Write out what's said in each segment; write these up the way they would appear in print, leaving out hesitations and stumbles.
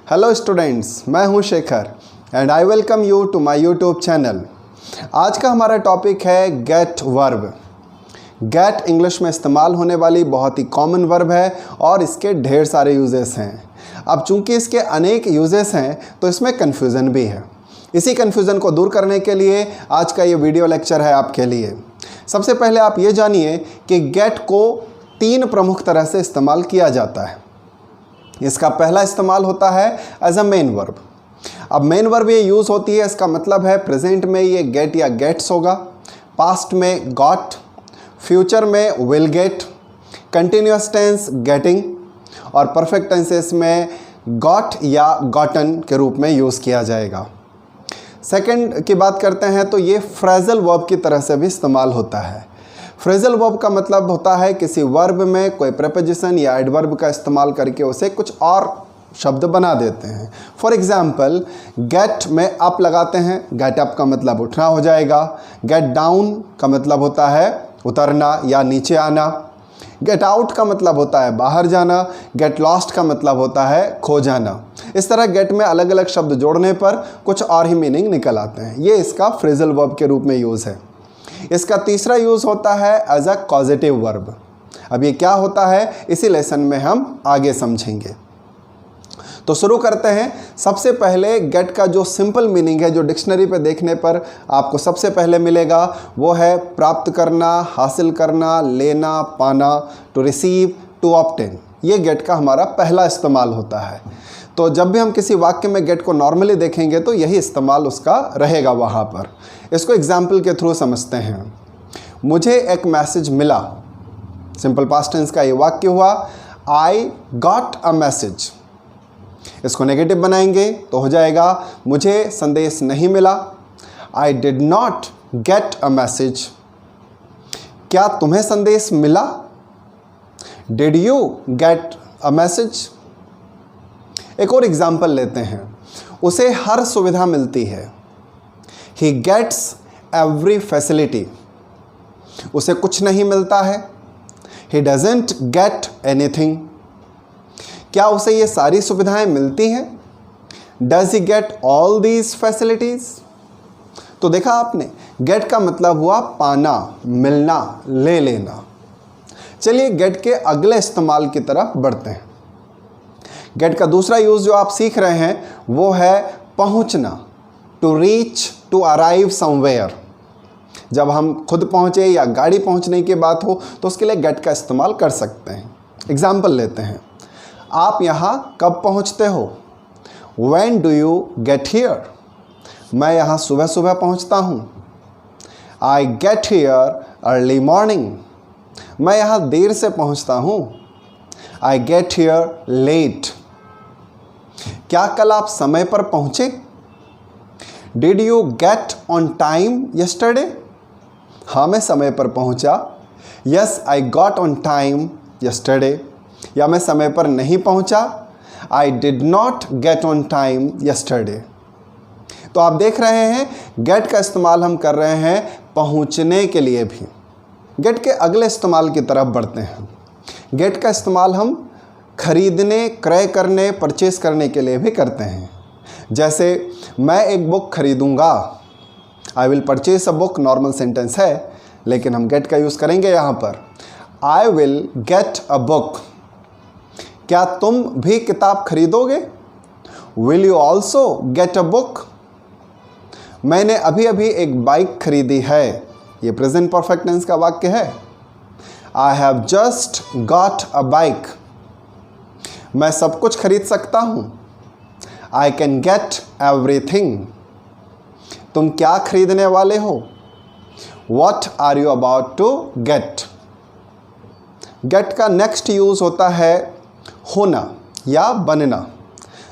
Hello students, मैं हूं Shekhar and I welcome you to my YouTube channel. आज का हमारा टॉपिक है गेट वर्ब। गेट इंग्लिश में इस्तेमाल होने वाली बहुत ही कॉमन वर्ब है और इसके ढेर सारे यूजेस हैं। अब चूंकि इसके अनेक यूजेस हैं तो इसमें कन्फ्यूज़न भी है। इसी कन्फ्यूज़न को दूर करने के लिए आज का ये वीडियो लेक्चर है आपके लिए। सबसे पहले आप ये जानिए कि गेट को 3 प्रमुख तरह से इस्तेमाल किया जाता है। इसका पहला इस्तेमाल होता है एज अ मेन वर्ब। अब मेन वर्ब ये यूज़ होती है, इसका मतलब है प्रेजेंट में ये गेट या गेट्स होगा, पास्ट में गॉट, फ्यूचर में will get, continuous tense getting और परफेक्ट टेंसेस में गॉट या गॉटन के रूप में यूज़ किया जाएगा। सेकंड की बात करते हैं तो ये फ्रेजल वर्ब की तरह से भी इस्तेमाल होता है। फ्रेजल वर्ब का मतलब होता है किसी वर्ब में कोई प्रेपोजिशन या एडवर्ब का इस्तेमाल करके उसे कुछ और शब्द बना देते हैं। फॉर एग्जाम्पल, गेट में अप लगाते हैं, गेट अप का मतलब उठना हो जाएगा। गेट डाउन का मतलब होता है उतरना या नीचे आना। गेट आउट का मतलब होता है बाहर जाना। गेट लॉस्ट का मतलब होता है खो जाना। इस तरह गेट में अलग अलग शब्द जोड़ने पर कुछ और ही मीनिंग निकल आते हैं। ये इसका फ्रेजल वर्ब के रूप में यूज़ है। इसका तीसरा यूज़ होता है एज अ कॉजेटिव वर्ब। अब ये क्या होता है इसी लेसन में हम आगे समझेंगे। तो शुरू करते हैं। सबसे पहले गेट का जो सिंपल मीनिंग है, जो डिक्शनरी पे देखने पर आपको सबसे पहले मिलेगा, वो है प्राप्त करना, हासिल करना, लेना, पाना, टू रिसीव, टू ऑब्टेन। ये गेट का हमारा पहला इस्तेमाल होता है। तो जब भी हम किसी वाक्य में गेट को नॉर्मली देखेंगे तो यही इस्तेमाल उसका रहेगा वहाँ पर। इसको एग्जाम्पल के थ्रू समझते हैं। मुझे एक मैसेज मिला, सिंपल पास्ट टेंस का ये वाक्य हुआ, आई गॉट अ मैसेज। इसको नेगेटिव बनाएंगे तो हो जाएगा मुझे संदेश नहीं मिला, I did not get a message. क्या तुम्हें संदेश मिला, did you get a message. एक और एग्जाम्पल लेते हैं। उसे हर सुविधा मिलती है, ही गेट्स एवरी फैसिलिटी। उसे कुछ नहीं मिलता है, ही डजेंट गेट एनीथिंग। क्या उसे ये सारी सुविधाएं मिलती हैं, does he get all these facilities. तो देखा आपने, गेट का मतलब हुआ पाना, मिलना, ले लेना। चलिए गेट के अगले इस्तेमाल की तरफ बढ़ते हैं। गेट का दूसरा यूज़ जो आप सीख रहे हैं वो है पहुंचना, to reach, to arrive somewhere. जब हम खुद पहुंचे या गाड़ी पहुंचने की बात हो तो उसके लिए गेट का इस्तेमाल कर सकते हैं। एग्जाम्पल लेते हैं। आप यहाँ कब पहुँचते हो, when do you get here. मैं यहाँ सुबह सुबह पहुँचता हूँ, I get here early morning. मैं यहाँ देर से पहुँचता हूँ, आई गेट हियर लेट। क्या कल आप समय पर पहुँचे, did you get on time yesterday. हाँ, मैं समय पर पहुँचा, yes I got on time yesterday. या मैं समय पर नहीं पहुँचा, I did not get on time yesterday. तो आप देख रहे हैं गेट का इस्तेमाल हम कर रहे हैं पहुँचने के लिए भी। गेट के अगले इस्तेमाल की तरफ बढ़ते हैं। गेट का इस्तेमाल हम खरीदने, क्रय करने, परचेस करने के लिए भी करते हैं। जैसे मैं एक बुक खरीदूंगा, I will purchase a book normal sentence है, लेकिन हम गेट का यूज़ करेंगे यहाँ पर। I will get a book. क्या तुम भी किताब खरीदोगे, will you also get a book. मैंने अभी अभी एक बाइक खरीदी है, ये प्रेजेंट परफेक्ट टेंस का वाक्य है। I have just got a bike. मैं सब कुछ खरीद सकता हूँ, आई कैन गेट एवरीथिंग। तुम क्या खरीदने वाले हो, what are you about to get. Get का नेक्स्ट यूज़ होता है होना या बनना।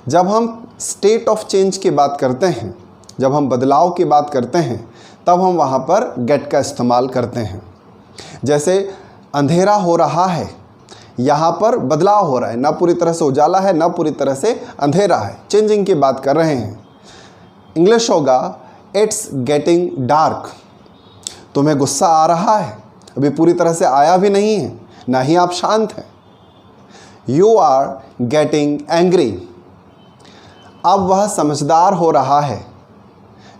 जब हम स्टेट ऑफ चेंज की बात करते हैं, जब हम बदलाव की बात करते हैं, तब हम वहाँ पर गेट का इस्तेमाल करते हैं। जैसे अंधेरा हो रहा है, यहाँ पर बदलाव हो रहा है, ना पूरी तरह से उजाला है ना पूरी तरह से अंधेरा है, चेंजिंग की बात कर रहे हैं। इंग्लिश होगा इट्स गेटिंग डार्क। तुम्हें गुस्सा आ रहा है, अभी पूरी तरह से आया भी नहीं है, ना ही आप शांत हैं। You are getting angry. अब वह समझदार हो रहा है।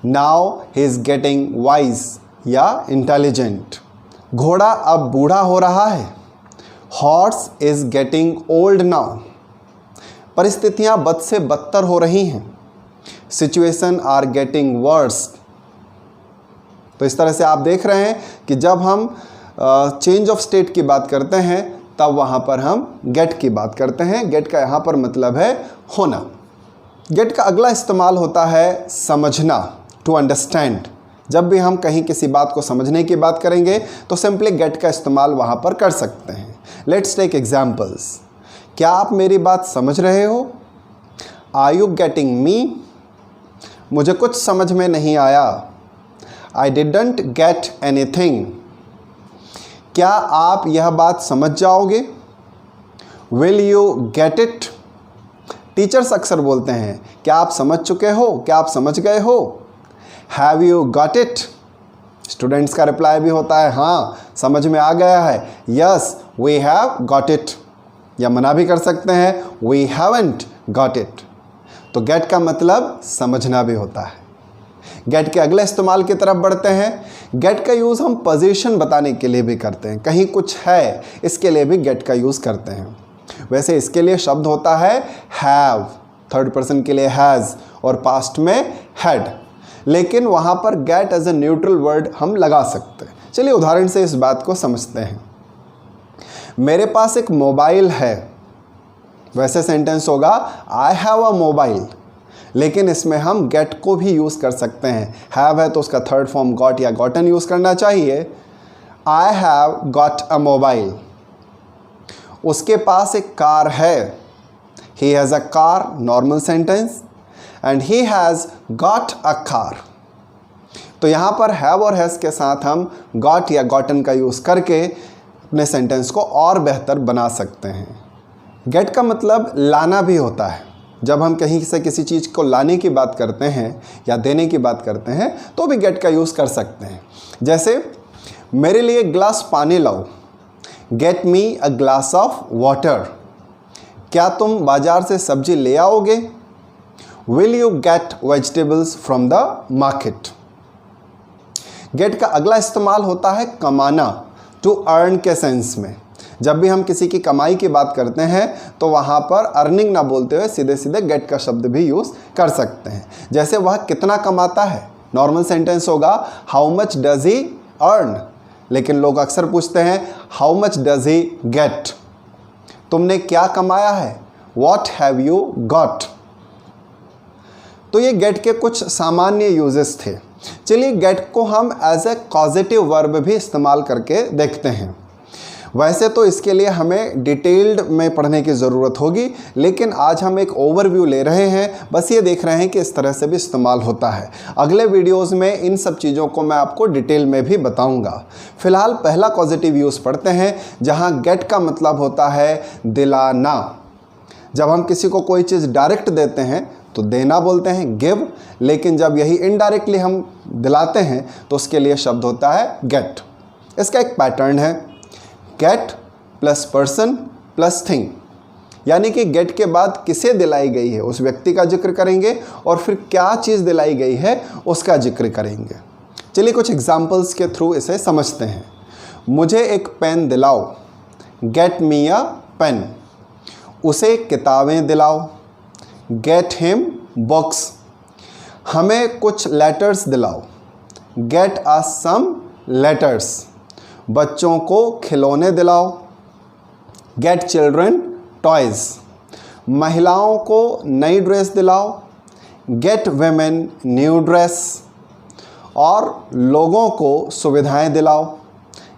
Now he is getting wise या इंटेलिजेंट। घोड़ा अब बूढ़ा हो रहा है। Horse is getting old now. परिस्थितियाँ बद से बदतर हो रही हैं। Situation are getting worse. तो इस तरह से आप देख रहे हैं कि जब हम चेंज ऑफ स्टेट की बात करते हैं तब वहाँ पर हम गेट की बात करते हैं। गेट का यहाँ पर मतलब है होना। गेट का अगला इस्तेमाल होता है समझना, टू अंडरस्टैंड। जब भी हम कहीं किसी बात को समझने की बात करेंगे तो सिंपली गेट का इस्तेमाल वहाँ पर कर सकते हैं। Let's take examples. क्या आप मेरी बात समझ रहे हो? Are you getting me? मुझे कुछ समझ में नहीं आया। I didn't get anything. क्या आप यह बात समझ जाओगे? Will you get it? Teachers अक्सर बोलते हैं, क्या आप समझ चुके हो? क्या आप समझ गए हो? Have you got it? Students का रिप्लाई भी होता है, हाँ समझ में आ गया है। Yes we have got it. या मना भी कर सकते हैं, वी हैवंट गॉट इट। तो गेट का मतलब समझना भी होता है। गेट के अगले इस्तेमाल की तरफ बढ़ते हैं। गेट का यूज़ हम पोजीशन बताने के लिए भी करते हैं। कहीं कुछ है इसके लिए भी गेट का यूज़ करते हैं। वैसे इसके लिए शब्द होता है हैव, थर्ड पर्सन के लिए हैज़ और पास्ट में हैड, लेकिन वहाँ पर get as a neutral word हम लगा सकते हैं। चलिए उदाहरण से इस बात को समझते हैं। मेरे पास एक मोबाइल है। वैसे सेंटेंस होगा आई हैव अ मोबाइल, लेकिन इसमें हम गेट को भी यूज़ कर सकते हैं। हैव है तो उसका थर्ड फॉर्म गॉट या गॉटन यूज़ करना चाहिए। I have got a mobile. उसके पास एक कार है। He has a car, normal sentence, and he has got a car. तो यहाँ पर हैव और हैज़ के साथ हम गॉट या गॉटन का यूज़ करके अपने सेंटेंस को और बेहतर बना सकते हैं। गेट का मतलब लाना भी होता है। जब हम कहीं से किसी चीज़ को लाने की बात करते हैं या देने की बात करते हैं तो भी गेट का यूज़ कर सकते हैं। जैसे मेरे लिए एक गिलास पानी लाओ। Get me a glass of water. क्या तुम बाज़ार से सब्जी ले आओगे? Will you get vegetables from the market. Get का अगला इस्तेमाल होता है कमाना, टू अर्न के सेंस में। जब भी हम किसी की कमाई की बात करते हैं तो वहाँ पर अर्निंग ना बोलते हुए सीधे सीधे गेट का शब्द भी यूज़ कर सकते हैं। जैसे वह कितना कमाता है, नॉर्मल सेंटेंस होगा how much does he earn, लेकिन लोग अक्सर पूछते हैं how much does he get. तुमने क्या कमाया है? What have you got. तो ये गेट के कुछ सामान्य यूजेस थे। चलिए गेट को हम एज ए कॉजेटिव वर्ब भी इस्तेमाल करके देखते हैं। वैसे तो इसके लिए हमें डिटेल्ड में पढ़ने की ज़रूरत होगी, लेकिन आज हम एक ओवरव्यू ले रहे हैं, बस ये देख रहे हैं कि इस तरह से भी इस्तेमाल होता है। अगले वीडियोस में इन सब चीज़ों को मैं आपको डिटेल में भी बताऊंगा। फ़िलहाल पहला पॉजिटिव यूज़ पढ़ते हैं, जहां गेट का मतलब होता है दिलाना। जब हम किसी को कोई चीज़ डायरेक्ट देते हैं तो देना बोलते हैं गिव, लेकिन जब यही इनडायरेक्टली हम दिलाते हैं तो उसके लिए शब्द होता है गेट। इसका एक पैटर्न है gate plus person plus thing, यानी कि गेट के बाद किसे दिलाई गई है उस व्यक्ति का जिक्र करेंगे और फिर क्या चीज़ दिलाई गई है उसका जिक्र करेंगे। चलिए कुछ एग्जाम्पल्स के थ्रू इसे समझते हैं। मुझे एक पेन दिलाओ, गेट मी अ पेन। उसे किताबें दिलाओ, गेट हिम बुक्स। हमें कुछ लेटर्स दिलाओ, गेट अस सम लेटर्स। बच्चों को खिलौने दिलाओ, गेट चिल्ड्रन टॉयज़। महिलाओं को नई ड्रेस दिलाओ, गेट वेमेन न्यू ड्रेस। और लोगों को सुविधाएं दिलाओ,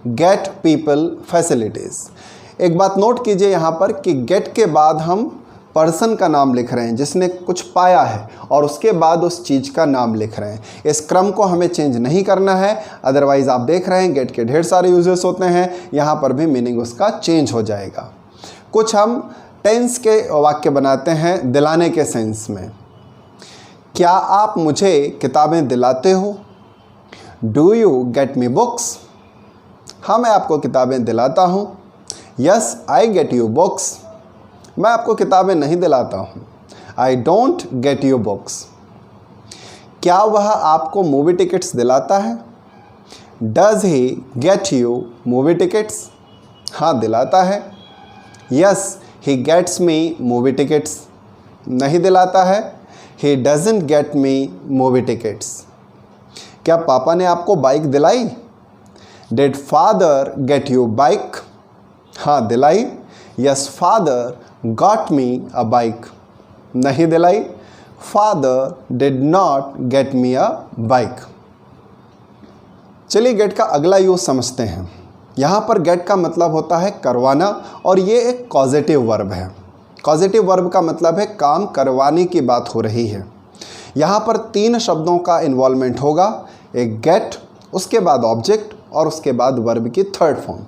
गेट पीपल फैसिलिटीज़। एक बात नोट कीजिए यहाँ पर कि गेट के बाद हम पर्सन का नाम लिख रहे हैं जिसने कुछ पाया है, और उसके बाद उस चीज़ का नाम लिख रहे हैं। इस क्रम को हमें चेंज नहीं करना है, अदरवाइज़ आप देख रहे हैं गेट के ढेर सारे यूजेस होते हैं, यहाँ पर भी मीनिंग उसका चेंज हो जाएगा। कुछ हम टेंस के वाक्य बनाते हैं दिलाने के सेंस में। क्या आप मुझे किताबें दिलाते हो? Do you get me books. हाँ मैं आपको किताबें दिलाता हूँ। Yes I get you books. मैं आपको किताबें नहीं दिलाता हूँ। I don't get you books. क्या वह आपको मूवी टिकट्स दिलाता है? Does he get you movie tickets? हाँ, दिलाता है। Yes he gets me movie tickets. नहीं दिलाता है। He doesn't get me movie tickets. क्या पापा ने आपको बाइक दिलाई? Did father get you bike? हाँ, दिलाई। यस फादर गॉट मी अ बाइक। नहीं दिलाई। Father did not gate me a bike. चलिए गेट का अगला यूज समझते हैं। यहाँ पर गेट का मतलब होता है करवाना और ये एक कॉजेटिव वर्ब है। कॉजेटिव वर्ब का मतलब है काम करवाने की बात हो रही है। यहाँ पर 3 शब्दों का इन्वॉल्वमेंट होगा, एक गेट, उसके बाद ऑब्जेक्ट और उसके बाद वर्ब की थर्ड फॉर्म।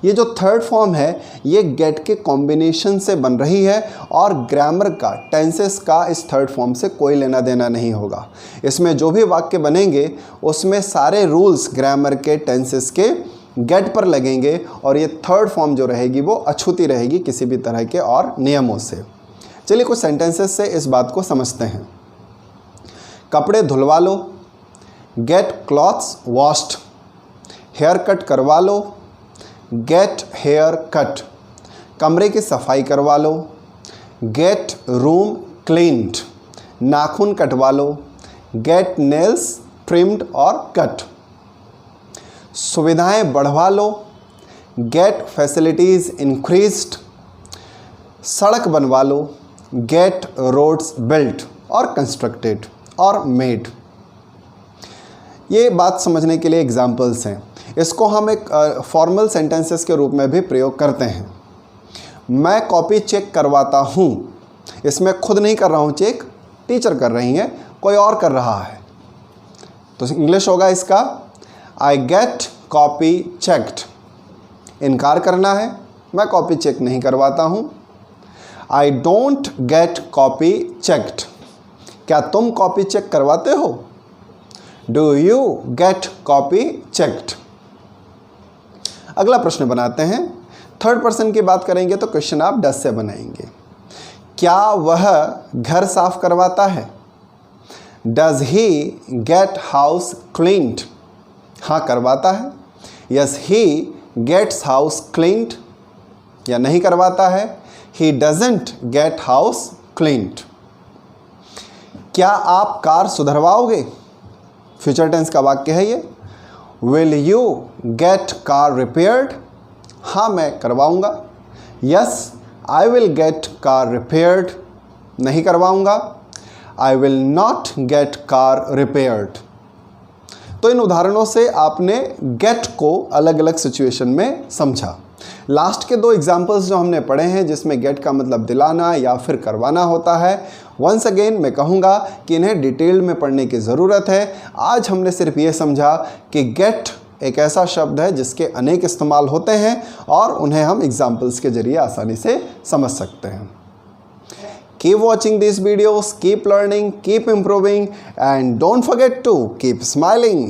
ये जो थर्ड फॉर्म है ये गेट के कॉम्बिनेशन से बन रही है और ग्रामर का, टेंसेस का इस थर्ड फॉर्म से कोई लेना देना नहीं होगा। इसमें जो भी वाक्य बनेंगे उसमें सारे रूल्स ग्रामर के, टेंसेस के गेट पर लगेंगे और ये थर्ड फॉर्म जो रहेगी वो अछूती रहेगी किसी भी तरह के और नियमों से। चलिए कुछ सेंटेंसेस से इस बात को समझते हैं। कपड़े धुलवा लो, get clothes washed. Haircut करवा लो, गेट हेयर कट। कमरे की सफाई करवा लो, गेट रूम क्लीन्ड। नाखून कटवा लो, गेट नेल्स ट्रिम्ड और कट। सुविधाएं बढ़वा लो, गेट फैसिलिटीज़ इंक्रीज्ड। सड़क बनवा लो, गेट रोड्स बिल्ट और कंस्ट्रक्टेड और मेड। ये बात समझने के लिए एग्जाम्पल्स हैं। इसको हम एक फॉर्मल सेंटेंसेस के रूप में भी प्रयोग करते हैं। मैं कॉपी चेक करवाता हूँ, इसमें खुद नहीं कर रहा हूँ चेक, टीचर कर रही हैं, कोई और कर रहा है। तो इंग्लिश होगा इसका आई गेट कॉपी चेक्ड। इनकार करना है, मैं कॉपी चेक नहीं करवाता हूँ। I don't gate copy checked. क्या तुम कॉपी चेक करवाते हो? Do you gate copy checked. अगला प्रश्न बनाते हैं। थर्ड पर्सन की बात करेंगे तो क्वेश्चन आप डज से बनाएंगे। क्या वह घर साफ करवाता है? Does he get house cleaned? हाँ, करवाता है। Yes he gets house cleaned. या नहीं करवाता है, he doesn't get house cleaned. क्या आप कार सुधरवाओगे? फ्यूचर टेंस का वाक्य है ये। Will you gate car repaired? हाँ, मैं करवाऊंगा। Yes I will gate car repaired. नहीं करवाऊंगा, I will not gate car repaired. तो इन उदाहरणों से आपने गेट को अलग अलग सिचुएशन में समझा। लास्ट के 2 एग्जाम्पल्स जो हमने पढ़े हैं जिसमें गेट का मतलब दिलाना या फिर करवाना होता है, वंस अगेन मैं कहूँगा कि इन्हें डिटेल में पढ़ने की ज़रूरत है। आज हमने सिर्फ ये समझा कि गेट एक ऐसा शब्द है जिसके अनेक इस्तेमाल होते हैं और उन्हें हम एग्जाम्पल्स के जरिए आसानी से समझ सकते हैं। Keep watching these videos, keep learning, keep improving, and don't forget to keep smiling.